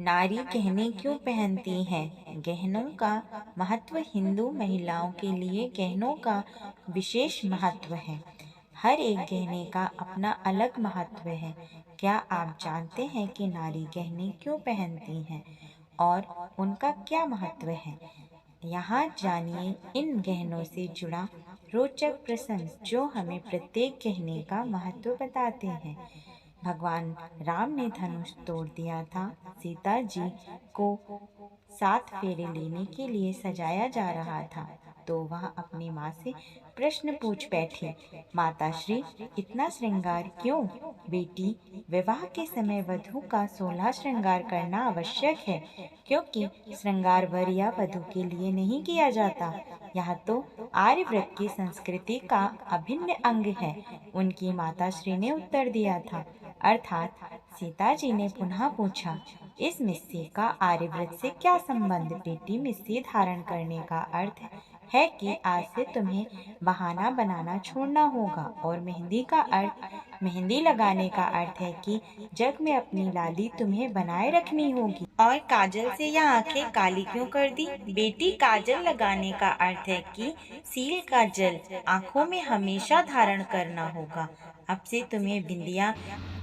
नारी गहने क्यों पहनती हैं? गहनों का महत्व। हिंदू महिलाओं के लिए गहनों का विशेष महत्व है। हर एक गहने का अपना अलग महत्व है। क्या आप जानते हैं कि नारी गहने क्यों पहनती हैं और उनका क्या महत्व है? यहाँ जानिए इन गहनों से जुड़ा रोचक प्रसंग जो हमें प्रत्येक गहने का महत्व बताते हैं। भगवान राम ने धनुष तोड़ दिया था। सीता जी को 7 फेरे लेने के लिए सजाया जा रहा था तो वह अपनी माँ से प्रश्न पूछ बैठी, माता श्री, इतना श्रृंगार क्यों? बेटी, विवाह के समय वधू का 16 श्रृंगार करना आवश्यक है, क्योंकि श्रृंगार वर या वधू के लिए नहीं किया जाता। यह तो आर्यव्रत की संस्कृति का अभिन्न अंग है। उनकी माता श्री ने उत्तर दिया था। अर्थात सीता जी ने पुनः पूछा, इस मिस्सी का आर्यव्रत से क्या संबंध? बेटी, मिस्सी धारण करने का अर्थ है कि आज से तुम्हें बहाना बनाना छोड़ना होगा, और मेहंदी का अर्थ, मेहंदी लगाने का अर्थ है कि जग में अपनी लाली तुम्हें बनाए रखनी होगी। और काजल से यह आंखें काली क्यों कर दी? बेटी, काजल लगाने का अर्थ है कि सील का जल आंखों में हमेशा धारण करना होगा। अब से तुम्हें बिंदिया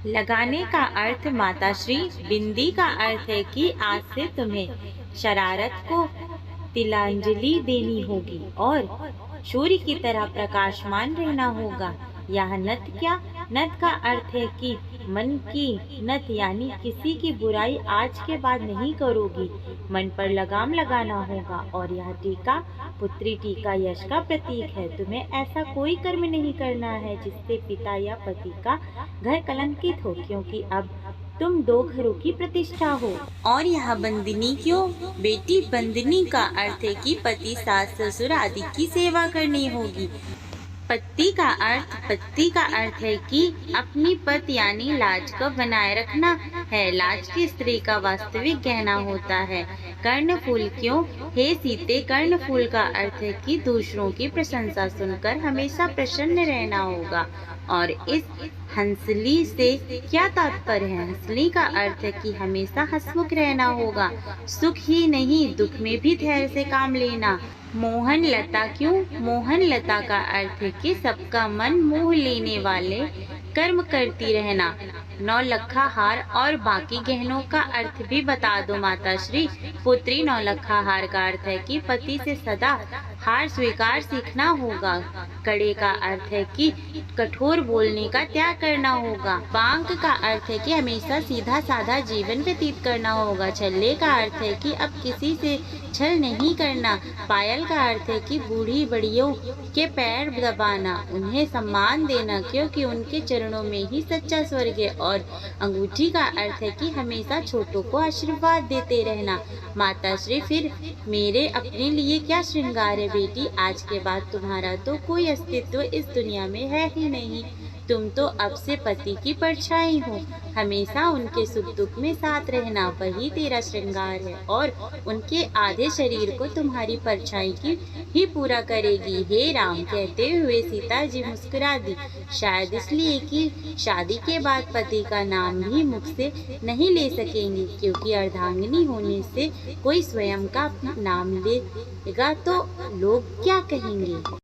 लगाने का अर्थ, माताश्री, बिंदी का अर्थ है कि आज से तुम्हें शरारत को तिलांजलि देनी होगी और सूर्य की तरह प्रकाशमान रहना होगा। यह नथ क्या? नथ का अर्थ है कि मन की नथ, यानी किसी की बुराई आज के बाद नहीं करोगी। मन पर लगाम लगाना होगा। और यह टीका, पुत्री टीका, यश का प्रतीक है। तुम्हें ऐसा कोई कर्म नहीं करना है जिससे पिता या पति का घर कलंकित हो, क्योंकि अब तुम 2 घरों की प्रतिष्ठा हो। और यह बंदिनी क्यों? बेटी, बंदिनी का अर्थ है कि पति, सास, ससुर आदि की सेवा करनी होगी। पति का अर्थ है कि अपनी पत यानी लाज को बनाए रखना है। लाज की स्त्री का वास्तविक गहना होता है। कर्णफूल क्यों? हे सीते, कर्णफूल का अर्थ है कि दूसरों की प्रशंसा सुनकर हमेशा प्रसन्न रहना होगा। और इस हंसली से क्या तात्पर्य है? हंसली का अर्थ है कि हमेशा हंसमुख रहना होगा। सुख ही नहीं, दुख में भी धैर्य से काम लेना। मोहन लता क्यों? मोहन लता का अर्थ है कि सबका मन मोह लेने वाले कर्म करती रहना। 9 लखा हार और बाकी गहनों का अर्थ भी बता दो माताश्री। पुत्री, 9 लखा हार का अर्थ है कि पति से सदा हार स्वीकार सीखना होगा। कड़े का अर्थ है कि कठोर बोलने का त्याग करना होगा। बांक का अर्थ है कि हमेशा सीधा साधा जीवन व्यतीत करना होगा। छल्ले का अर्थ है कि अब किसी से छल नहीं करना। पायल का अर्थ है कि बूढ़ी बड़ियों के पैर दबाना, उन्हें सम्मान देना, क्योंकि उनके चरणों में ही सच्चा स्वर्ग है। और अंगूठी का अर्थ है कि हमेशा छोटों को आशीर्वाद देते रहना। माताश्री, फिर मेरे अपने लिए क्या श्रृंगार है? बेटी, आज के बाद तुम्हारा तो कोई अस्तित्व इस दुनिया में है ही नहीं। तुम तो अब से पति की परछाई हो। हमेशा उनके सुख दुख में साथ रहना, वही तेरा श्रृंगार है। और उनके आधे शरीर को तुम्हारी परछाई की ही पूरा करेगी। हे राम, कहते हुए सीता जी मुस्कुरा दी। शायद इसलिए कि शादी के बाद पति का नाम भी मुख से नहीं ले सकेंगी, क्योंकि अर्धांगिनी होने से कोई स्वयं का नाम लेगा तो लोग क्या कहेंगे।